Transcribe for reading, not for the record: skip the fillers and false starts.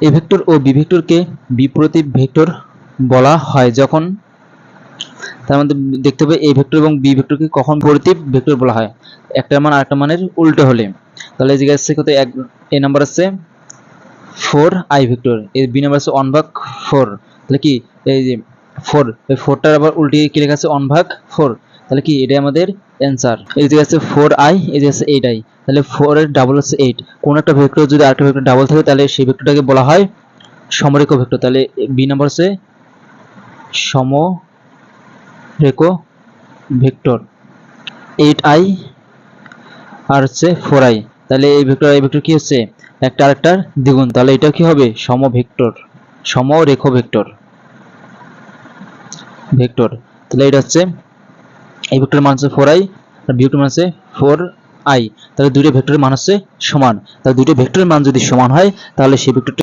এ vector ও B ভেক্টরকে বিপ্রতীপ vector বলা হয় যখন, তার মধ্যে দেখতে হবে এ ভেক্টর এবং বি ভেক্টরকে কখন বিপরীত ভেক্টর বলা হয়, একটা মান আরেকটা মানের উল্টো হলে। তাহলে এই জায়গায় আছে কত, এ নাম্বার আছে 4i ভেক্টর, এর বি নাম্বার আছে 1/4, তাহলে কি এই যে 4, এই 4টার আবার উল্টে কি লেখা আছে 1/4, তাহলে কি এটাই আমাদের অ্যান্সার। এই যে আছে 4i, এই যে আছে 8i, তাহলে 4 এর ডাবল আছে 8। কোন একটা ভেক্টর যদি আরেকটা ভেক্টর ডাবল থাকে তাহলে সেই ভেক্টরটাকে বলা হয় সমরেখ ভেক্টর। তাহলে বি নাম্বার আছে সমরেখ ভেক্টর, 8i আর হচ্ছে 4i, তাহলে এই ভেক্টর কি হচ্ছে একটা আরেকটার দ্বিগুণ, তাহলে এটা কি হবে সমরেখ ভেক্টর। তাহলে এটা হচ্ছে এই ভেক্টরের মান হচ্ছে 4i আর বি ভেক্টরের মান হচ্ছে 4i, তাহলে দুইটা ভেক্টরের মান হচ্ছে সমান। তাহলে দুইটা ভেক্টরের মান যদি সমান হয় তাহলে সেই ভেক্টরটা